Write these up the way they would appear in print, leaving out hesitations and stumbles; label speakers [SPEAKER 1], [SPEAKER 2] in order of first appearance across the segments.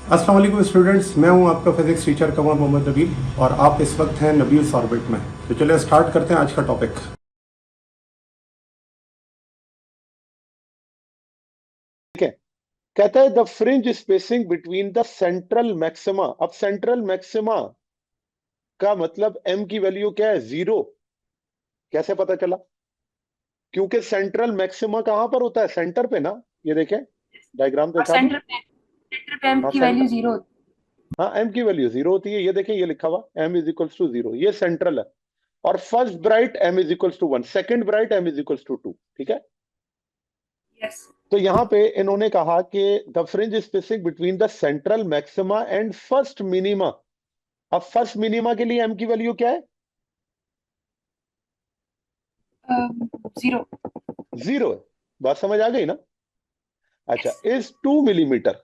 [SPEAKER 1] अस्सलाम वालेकुम स्टूडेंट्स, मैं हूं आपका फिजिक्स टीचर कमर मोहम्मद नबील और आप इस वक्त हैं नबील्स ऑर्बिट में। तो चलिए स्टार्ट करते हैं आज का टॉपिक।
[SPEAKER 2] ठीक है। कहता है the fringe spacing between the central maxima. अब सेंट्रल मैक्सिमा का मतलब एम की वैल्यू क्या है? 0। कैसे पता चला? क्योंकि सेंट्रल मैक्सिमा कहां पर होता है? सेंटर पे ना। ये देखें, डायग्राम
[SPEAKER 3] और
[SPEAKER 2] दिखा दूं।
[SPEAKER 3] सेंटर पे एम
[SPEAKER 2] हाँ
[SPEAKER 3] की
[SPEAKER 2] सेंटर।
[SPEAKER 3] वैल्यू 0 होती
[SPEAKER 2] हाँ एम की वैल्यू 0 होती है। ये देखें, ये लिखा हुआ एम इज इक्वल्स टू 0, ये सेंट्रल है। और first bright M is equals to 1, second bright M is equals to 2। ठीक है।
[SPEAKER 3] है। यस।
[SPEAKER 2] तो यहां पे इन्होंने कहा कि the fringe spacing between the central maxima and first minima. अब फर्स्ट मिनिमा के लिए एम की वैल्यू क्या है?
[SPEAKER 3] 0।
[SPEAKER 2] 0 है। बात समझ आ गई ना? अच्छा,
[SPEAKER 3] यस।
[SPEAKER 2] Is 2 millimetre.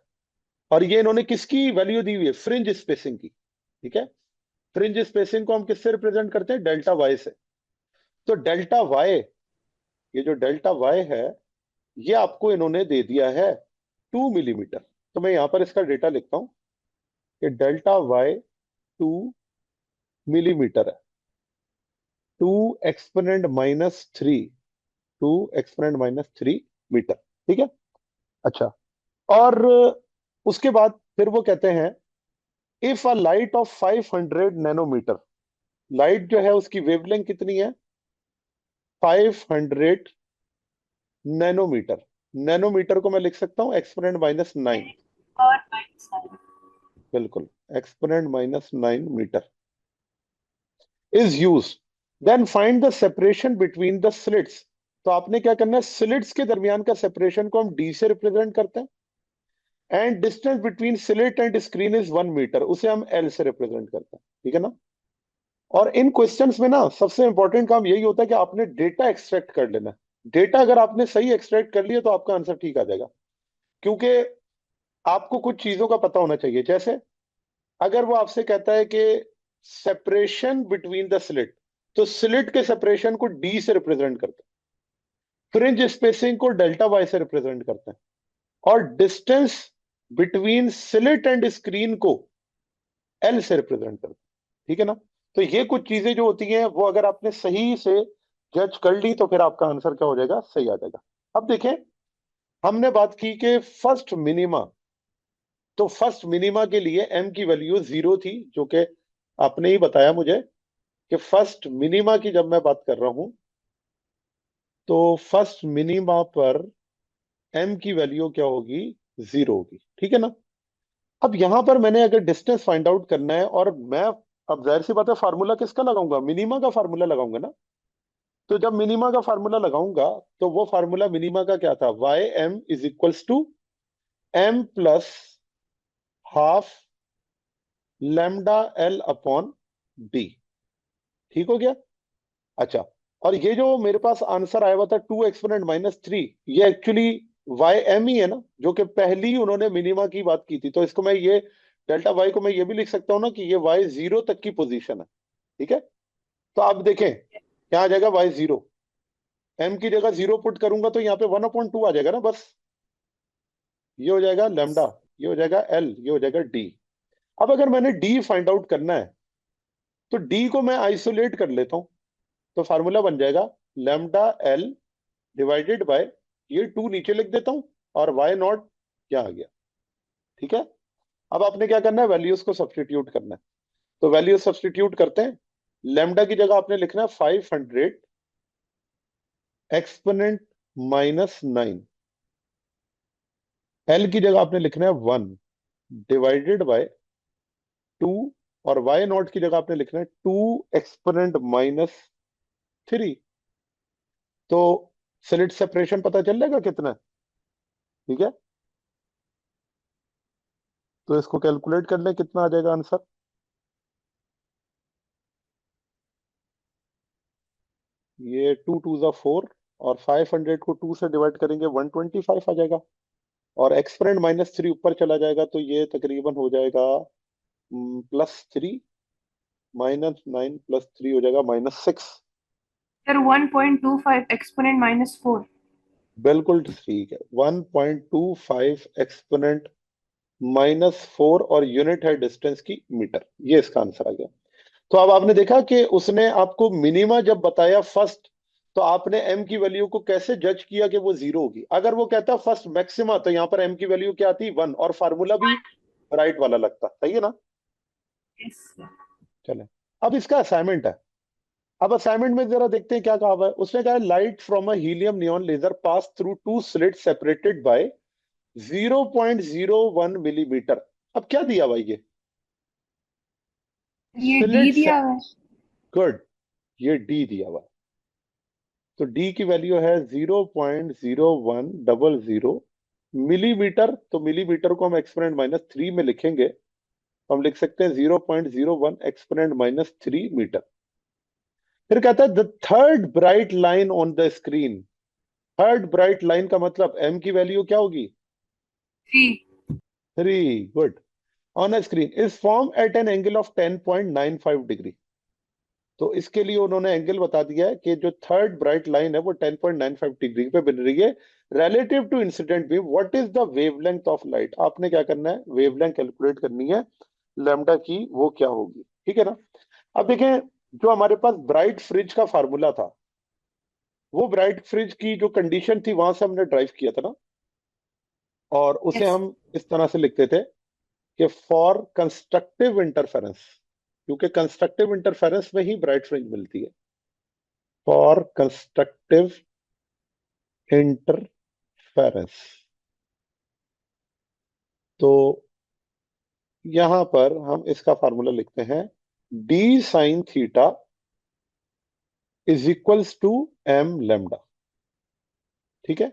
[SPEAKER 2] और ये इन्होंने किसकी वैल्यू दी हुई है? फ्रिंज स्पेसिंग की। ठीक है। फ्रिंज स्पेसिंग को हम किससे रिप्रेजेंट करते हैं? डेल्टा वाई से। तो डेल्टा वाई, ये जो डेल्टा वाई है, ये आपको इन्होंने दे दिया है 2 मिलीमीटर। तो मैं यहां पर इसका डेटा लिखता हूं कि डेल्टा वाई 2 मिलीमीटर है। 2 एक्सपोनेंट -3, 2 एक्सपोनेंट -3 मीटर। ठीक है। अच्छा, और उसके बाद फिर वो कहते हैं if a light of 500 nanometre, light जो है उसकी वेवलेंथ कितनी है? 500 नैनोमीटर। नैनोमीटर को मैं लिख सकता हूं एक्सपोनेंट -9।
[SPEAKER 3] और -9।
[SPEAKER 2] बिल्कुल, exponent -9 metre is use. Then find the separation between the slits. तो आपने क्या करना है? स्लिट्स के दरमियान का सेपरेशन को हम डी से रिप्रेजेंट करते हैं। And distance between slit and screen is 1 metre, उसे हम एल से रिप्रेजेंट करते हैं। ठीक है ना? और इन क्वेश्चंस में ना सबसे इंपॉर्टेंट काम यही होता है कि आपने डेटा एक्सट्रैक्ट कर लेना है। डेटा अगर आपने सही एक्सट्रैक्ट कर लिया तो आपका आंसर ठीक आ जाएगा। क्योंकि आपको कुछ चीजों का पता होना चाहिए। जैसे अगर वो आपसे कहता है कि सेपरेशन बिटवीन द स्लिट, तो स्लिट के सेपरेशन को डी से रिप्रेजेंट करते हैं। फ्रिंज स्पेसिंग को डेल्टा वाई से रिप्रेजेंट करते हैं। और distance between slit and screen को एल से रिप्रेजेंट करते हैं। ठीक है ना? तो ये कुछ चीजें जो होती हैं वो अगर आपने सही से जज कर ली तो फिर आपका आंसर क्या हो जाएगा? सही आ जाएगा। अब देखें, हमने बात की कि फर्स्ट मिनिमा। तो फर्स्ट मिनिमा के लिए एम की वैल्यू 0 थी, जो कि आपने ही बताया मुझे कि फर्स्ट मिनिमा की जब मैं बात कर रहा हूं तो फर्स्ट मिनिमा पर एम की वैल्यू क्या होगी? 0 होगी। ठीक है ना? अब यहां पर मैंने अगर डिस्टेंस फाइंड आउट करना है और मैं, अब जाहिर सी बात है, फार्मूला किसका लगाऊंगा? मिनिमा का फार्मूला लगाऊंगा ना। तो जब मिनिमा का फार्मूला लगाऊंगा तो वो फार्मूला मिनिमा का क्या था? Y M is equals to M plus half lambda L upon D. ठीक हो गया? अच्छा, और ये जो मेरे पास आंसर आया हुआ था 2 एक्सपोनेंट -3, ये एक्चुअली वाई एम ही है ना, जो कि पहली ही उन्होंने मिनिमा की बात की थी। तो इसको मैं ये डेल्टा वाई को मैं ये भी लिख सकता हूँ ना कि ये वाई 0 तक की पोजीशन है। ठीक है। तो आप देखें क्या आ जाएगा? वाई 0, एम की जगह 0 पुट करूंगा तो यहाँ पे 1/2 आ जाएगा ना बस। ये हो जाएगा लैम्डा, ये हो जाएगा एल, ये हो जाएगा डी। अब अगर मैंने डी फाइंड आउट करना है तो डी को मैं आइसोलेट कर लेता हूं। तो फार्मूला बन जाएगा लैम्डा एल डिवाइडेड बाय, ये 2 नीचे लिख देता हूं, और वाई नॉट क्या आ गया। ठीक है। अब आपने क्या करना है? वैल्यूज को सब्सटीट्यूट करना है। तो वैल्यू सब्सटीट्यूट करते हैं। लैम्डा की जगह आपने लिखना है 500 एक्सपोनेंट -9। एल की जगह आपने लिखना है 1 डिवाइडेड बाय 2। और वाई नॉट की जगह आपने लिखना है 2 एक्सपोनेंट -3। तो स्लिट सेपरेशन पता चल जाएगा कितना है। ठीक है। तो इसको कैलकुलेट कर ले, कितना आ जाएगा आंसर? ये 2 2 ज़ा 4, और 500 को 2 से डिवाइड करेंगे 125 आ जाएगा। और एक्सपोनेंट -3 ऊपर चला जाएगा तो ये तकरीबन हो जाएगा +3, -9 +3 हो जाएगा -6।
[SPEAKER 3] फिर 1.25 एक्सपोनेंट -4।
[SPEAKER 2] बिल्कुल ठीक है, 1.25 एक्सपोनेंट -4 और यूनिट है डिस्टेंस की मीटर। ये इसका आंसर आ गया। तो अब आपने देखा कि उसने आपको मिनिमा जब बताया फर्स्ट, तो आपने m की वैल्यू को कैसे जज किया कि वो 0 होगी। अगर वो कहता फर्स्ट मैक्सिमा, तो यहाँ पर m की वैल्यू क्या आती, 1, और फार्मूला भी राइट वाला लगता। सही है ना।
[SPEAKER 3] Yes, sir.
[SPEAKER 2] चले, अब इसका असाइनमेंट है। अब असाइनमेंट में जरा देखते हैं क्या कहा हुआ है। उसने कहा light from a helium neon laser pass through two slit separated by 0.01 millimetre. अब क्या दिया भाई
[SPEAKER 3] ये D
[SPEAKER 2] स्लिट से
[SPEAKER 3] दिया हुआ है।
[SPEAKER 2] गुड, ये डी दिया हुआ है। तो डी की वैल्यू है 0.0100 मिलीमीटर। तो मिलीमीटर को हम एक्सपोनेंट -3 में लिखेंगे, तो हम लिख सकते हैं 0.01 एक्सपोनेंट -3 मीटर। फिर कहता है the third bright line on the screen. Third bright line का मतलब m की वैल्यू क्या होगी,
[SPEAKER 3] 3.
[SPEAKER 2] 3। Good. On a screen is form at an angle of 10.95 degree. तो इसके लिए उन्होंने एंगल बता दिया है कि जो थर्ड ब्राइट लाइन है वो 10.95 डिग्री पे बन रही है relative to incident beam. What is the wavelength of light. आपने क्या करना है, वेवलेंथ कैलकुलेट करनी है लैम्डा की, वो क्या होगी। ठीक है ना। अब देखें, जो हमारे पास ब्राइट फ्रिज का फार्मूला था, वो ब्राइट फ्रिज की जो कंडीशन थी वहां से हमने ड्राइव किया था ना, और उसे
[SPEAKER 3] Yes.
[SPEAKER 2] हम इस तरह से लिखते थे कि फॉर कंस्ट्रक्टिव इंटरफेरेंस, क्योंकि कंस्ट्रक्टिव इंटरफेरेंस में ही ब्राइट फ्रिंज मिलती है। फॉर कंस्ट्रक्टिव इंटरफेरेंस, तो यहां पर हम इसका फार्मूला लिखते हैं D sine theta is equals to M lambda. ठीक है।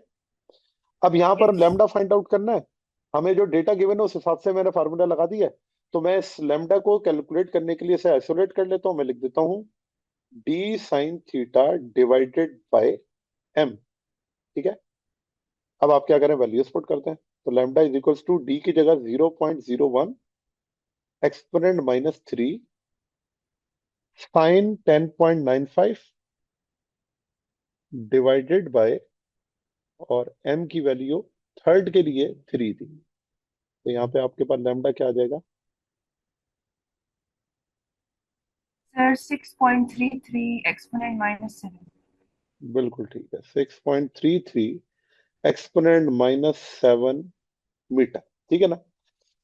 [SPEAKER 2] अब यहां पर
[SPEAKER 3] Yes.
[SPEAKER 2] लेमडा फाइंड आउट करना है हमें। जो डेटा गिवन है उस हिसाब से मैंने फार्मूला लगा दिया है। तो मैं इस लेमडा को कैलकुलेट करने के लिए इसे आइसोलेट कर लेता हूं। मैं लिख देता हूं D sine theta divided by M. ठीक है। अब आप क्या करें, वैल्यूज पुट करते हैं। तो lambda is equals to D की जगह 0.01 एक्सपोनेंट -3 साइन 10.95 डिवाइडेड बाय, और m की वैल्यू थर्ड के लिए 3 थी, तो यहाँ पे आपके पास लैम्डा क्या आ जाएगा,
[SPEAKER 3] Sir, 6.33 exponent -7.
[SPEAKER 2] बिल्कुल ठीक है, 6.33 एक्सपोनेंट -7 मीटर। ठीक है ना।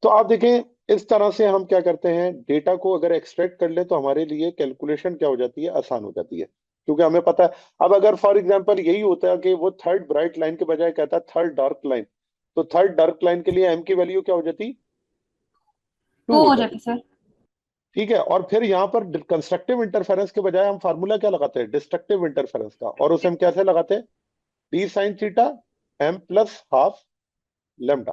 [SPEAKER 2] तो आप देखें, इस तरह से हम क्या करते हैं, डेटा को अगर एक्सट्रैक्ट कर ले तो हमारे लिए कैलकुलेशन क्या हो जाती है, आसान हो जाती है, क्योंकि हमें पता है। अब अगर फॉर एग्जांपल यही होता है कि वो थर्ड ब्राइट लाइन के बजाय कहता है थर्ड डार्क लाइन, तो थर्ड डार्क लाइन के लिए m की वैल्यू क्या हो जाती, 2
[SPEAKER 3] 2
[SPEAKER 2] हो
[SPEAKER 3] हो
[SPEAKER 2] जाती।
[SPEAKER 3] जाते सर.
[SPEAKER 2] ठीक है। और फिर यहाँ पर कंस्ट्रक्टिव इंटरफेरेंस के बजाय हम फार्मूला क्या लगाते हैं, डिस्ट्रक्टिव इंटरफेरेंस का, और उसे हम कैसे लगाते हैं, D sine theta m plus half lambda.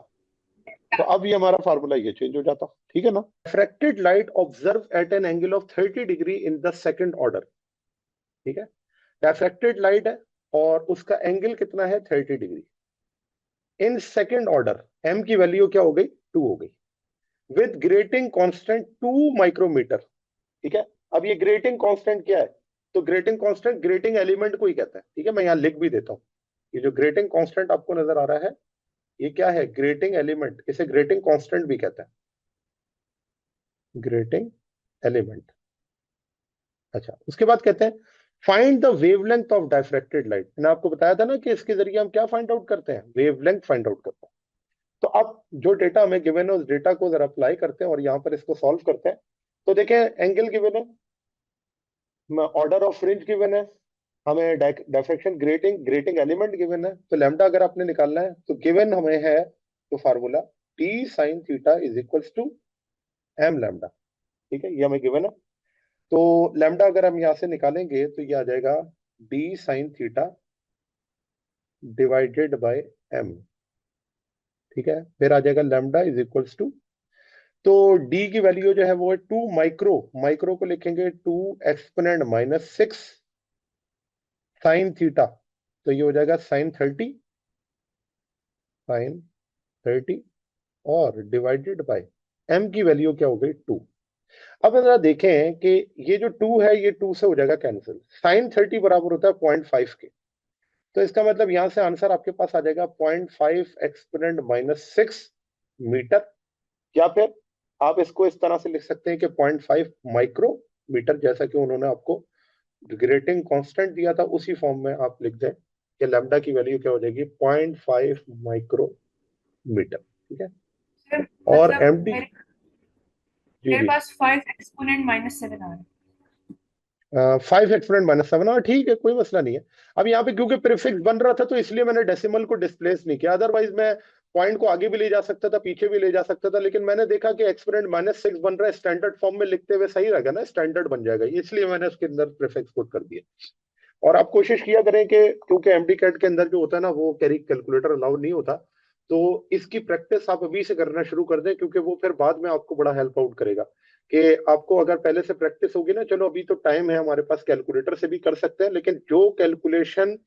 [SPEAKER 2] तो अब ये हमारा फार्मूला ये चेंज हो जाता। ठीक है ना। Refracted light observe eight an angle of 30 degree in the second order. ठीक है। रिफ्रैक्टेड लाइट है और उसका एंगल कितना है, 30 degree in second order. m की वैल्यू क्या हो गई, 2 हो गई, विद ग्रेटिंग कांस्टेंट 2 माइक्रोमीटर। ठीक है। अब ये ग्रेटिंग कांस्टेंट क्या है, तो ग्रेटिंग कांस्टेंट ग्रेटिंग एलिमेंट को ही कहता है। ठीक है, मैं यहाँ लिख भी देता हूँ। ये जो ग्रेटिंग कांस्टेंट आपको नजर आ रहा है, ये क्या है, ग्रेटिंग एलिमेंट। इसे ग्रेटिंग कांस्टेंट भी कहता है, ग्रेटिंग एलिमेंट। अच्छा, उसके बाद कहते हैं find the wavelength of diffracted light. मैंने आपको बताया था ना कि इसके जरिए हम क्या फाइंड आउट करते हैं, वेवलेंथ फाइंड आउट करते हैं। तो अब जो डेटा हमें गिवन है उस डेटा को जरा अप्लाई करते हैं और यहाँ पर इसको सॉल्व करते हैं। तो देखें, एंगल गिवन है, ऑर्डर ऑफ फ्रिंज गिवन है, हमें diffraction grating grating element given है। तो लैम्डा अगर आपने निकालना है तो गिवन हमें है तो formula T sine theta is equals to M lambda. ठीक है, ये हमें गिवन है। तो लैम्डा अगर हम यहाँ से निकालेंगे तो ये आ जाएगा D sine theta divided by M. ठीक है, फिर आ जाएगा लैम्डा इज इक्वल्स टू, तो डी की वैल्यू जो है वो है 2 माइक्रो, माइक्रो को लिखेंगे 2 एक्सपोनेंट -6 साइन थीटा, तो ये हो जाएगा साइन 30, साइन 30, और डिवाइडेड बाय m की वैल्यू क्या हो गई, 2। अब जरा देखें कि ये जो 2 है ये 2 से हो जाएगा कैंसिल। साइन 30 बराबर होता है 0.5 के, तो इसका मतलब यहां से आंसर आपके पास आ जाएगा 0.5 एक्सपोनेंट -6 मीटर। या फिर आप इसको इस तरह से लिख सकते हैं कि 0.5 माइक्रोमीटर, जैसा कि उन्होंने आपको ग्रेटिंग कांस्टेंट दिया था उसी फॉर्म में आप लिख दें कि लैम्डा की वैल्यू क्या हो जाएगी 0.5 माइक्रोमीटर। ठीक है,
[SPEAKER 3] सर
[SPEAKER 2] और
[SPEAKER 3] मतलब
[SPEAKER 2] एमडी जी
[SPEAKER 3] मेरे
[SPEAKER 2] जी
[SPEAKER 3] पास 5 एक्सपोनेंट -7 आ रहा है।
[SPEAKER 2] 5 एक्सपोनेंट -7, हाँ ठीक है, कोई मसला नहीं है। अब यहाँ पे क्योंकि प्रीफिक्स बन रहा था तो इसलिए मैंने डेसिमल को डिस्प्लेस नहीं किया, अदरवाइज मैं पॉइंट को आगे भी ले जा सकता था, पीछे भी ले जा सकता था, लेकिन मैंने देखा कि एक्सपोनेंट -6 बन रहा है, स्टैंडर्ड फॉर्म में लिखते हुए सही रहेगा ना, स्टैंडर्ड बन जाएगा, इसलिए मैंने उसके अंदर प्रीफिक्स पुट कर दिया। और आप कोशिश किया करें कि क्योंकि एमडी कैट के अंदर जो होता है ना वो कैरी कैलकुलेटर अलाउ नहीं होता, तो इसकी प्रैक्टिस आप अभी से करना शुरू कर दें, क्योंकि वो फिर बाद में आपको बड़ा हेल्प आउट करेगा। कि आपको अगर पहले से प्रैक्टिस होगी ना, चलो अभी तो टाइम है हमारे पास, कैलकुलेटर से भी कर सकते हैं, लेकिन जो कैलकुलेशन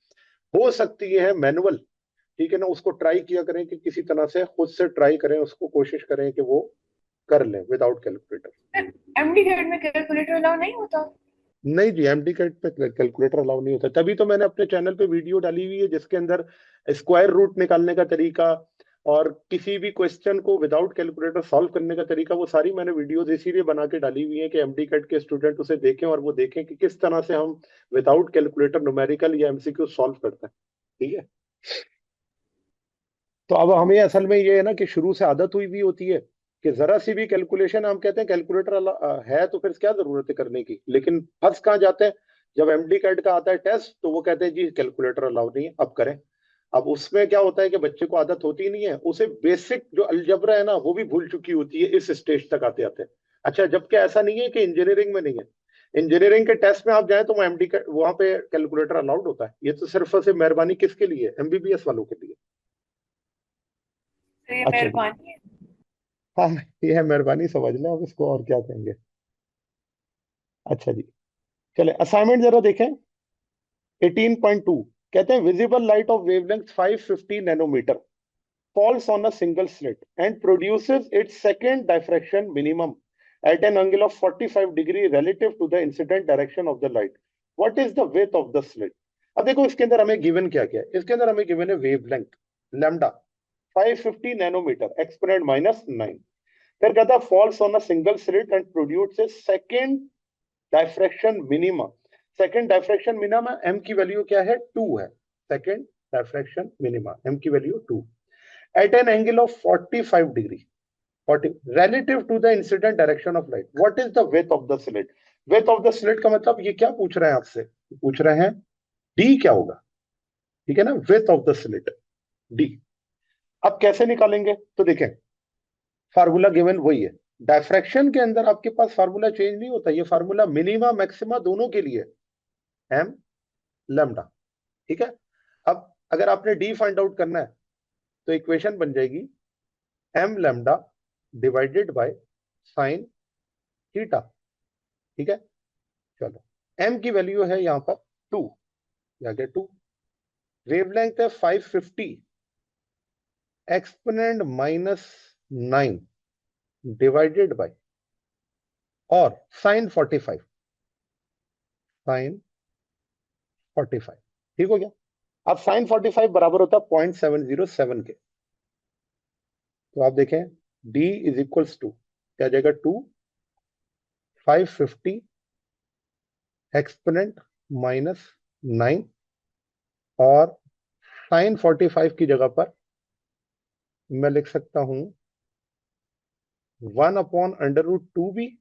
[SPEAKER 2] हो सकती है मैनुअल, ठीक है ना, उसको ट्राई किया करें कि किसी तरह से खुद से ट्राई करें, उसको कोशिश करें कि वो कर लें विदाउट कैलकुलेटर।
[SPEAKER 3] एमडी ग्रेड में कैलकुलेटर अलाउ नहीं होता?
[SPEAKER 2] नहीं जी, एमडी कैट पे कैलकुलेटर अलाउ नहीं होता, तभी तो मैंने अपने चैनल पे वीडियो डाली हुई है जिसके अंदर स्क्वायर रूट निकालने का तरीका और किसी भी क्वेश्चन को विदाउट कैलकुलेटर सॉल्व करने का तरीका, वो सारी मैंने वीडियोस इसीलिए बना के डाली हुई है कि एमडी कैट के स्टूडेंट उसे देखें और वो देखें कि किस तरह से हम विदाउट कैलकुलेटर न्यूमेरिकल या एमसीक्यू सॉल्व करते हैं। ठीक है, तो अब हमें असल में ये है ना कि शुरू से आदत हुई भी होती है कि जरा सी भी कैलकुलेशन हम कहते हैं कैलकुलेटर है तो फिर क्या जरूरत है करने की, लेकिन फंस कहाँ जाते हैं, जब एमडी कैट का आता है टेस्ट तो वो कहते हैं जी कैलकुलेटर अलाउ नहीं है, अब करें। अब उसमें क्या होता है कि बच्चे को आदत होती नहीं है, उसे बेसिक जो अलजबरा है ना वो भी भूल चुकी होती है इस स्टेज तक आते आते। अच्छा, जबकि ऐसा नहीं है कि इंजीनियरिंग में नहीं है, इंजीनियरिंग के टेस्ट में आप जाए तो वो एमडी वहां पे कैलकुलेटर अलाउड होता है, ये तो सिर्फ और सिर्फ मेहरबानी किसके लिए, एमबीबीएस वालों के लिए।
[SPEAKER 3] तो ये
[SPEAKER 2] अच्छा जी,
[SPEAKER 3] मेहरबानी है।
[SPEAKER 2] हाँ, ये है मेहरबानी, समझ लें आप इसको, और क्या कहेंगे। अच्छा जी, चले असाइनमेंट जरा देखें। 18.2 कहते हैं visible light of wavelength 550 nanometre falls on a single slit and produces its second diffraction minimum at an angle of 45 degree relative to the incident direction of the light. What is the width of the slit? अब देखो इसके अंदर हमें given क्या क्या है, इसके अंदर हमें गिवन है वेवलेंथ लैम्डा 550 नैनोमीटर एक्सपोनेंट -9, फिर कहता है falls on a single slit and produces second diffraction minima. Second diffraction minima m की वैल्यू क्या है 2 है, सेकेंड डायफ्रैक्शन मिनिमा m की value 2 at an angle of 45 degree 40 relative to the incident direction of light. What is the width of the slit? Width of the slit का मतलब ये क्या पूछ रहे हैं आपसे, पूछ रहे हैं d क्या होगा, ठीक है ना, width of the slit d। अब कैसे निकालेंगे, तो देखें फार्मूला गिवन वही है, डायफ्रैक्शन के अंदर आपके पास फार्मूला चेंज नहीं होता, ये फार्मूला मिनिमा मैक्सिमा दोनों के लिए m लैम्डा। ठीक है, अब अगर आपने d फाइंड आउट करना है तो इक्वेशन बन जाएगी m lambda divided by sine theta. ठीक है, चलो m की वैल्यू है यहां पर 2, या गया 2, वेवलेंथ है 550 एक्सपोनेंट -9 डिवाइडेड बाय और साइन 45, साइन 45, ठीक हो गया। अब साइन 45 बराबर होता है 0.707 के, तो आप देखें d इज इक्वल्स टू क्या जाएगा 2 550 एक्सपोनेंट -9 और साइन 45 की जगह पर मैं लिख सकता हूं 1/√2 भी,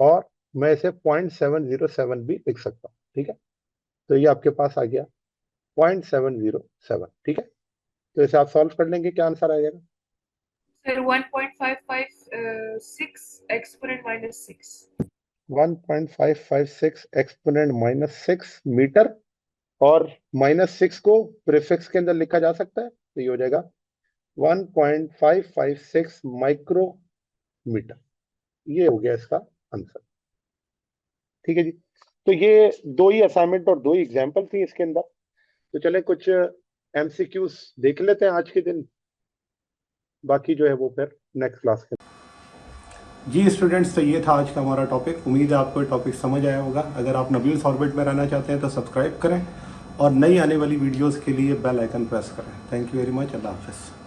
[SPEAKER 2] और मैं इसे 0.707 भी लिख सकता हूं। ठीक है, तो ये आपके पास आ गया 0.707। ठीक है, तो इसे आप सॉल्व कर लेंगे, क्या आंसर आ जाएगा।
[SPEAKER 3] सर 1.556 एक्सपोनेंट -6
[SPEAKER 2] 1.556 एक्सपोनेंट -6 मीटर, और -6 को प्रीफिक्स के अंदर लिखा जा सकता है, तो ये हो जाएगा 1.556 माइक्रोमीटर, ये हो गया इसका आंसर। ठीक है जी, तो ये दो ही असाइनमेंट और दो ही एग्जाम्पल थी इसके अंदर, तो चले कुछ एमसीक्यूज देख लेते हैं आज के दिन, बाकी जो है वो फिर नेक्स्ट क्लास के।
[SPEAKER 1] जी स्टूडेंट्स, तो ये था आज का हमारा टॉपिक। उम्मीद है आपको ये टॉपिक समझ आया होगा। अगर आप नबील्स ऑर्बिट में रहना चाहते हैं तो सब्सक्राइब करें और नई आने वाली वीडियोस के लिए बेल आइकन प्रेस करें। थैंक यू वेरी मच, अल्लाह हाफिज़।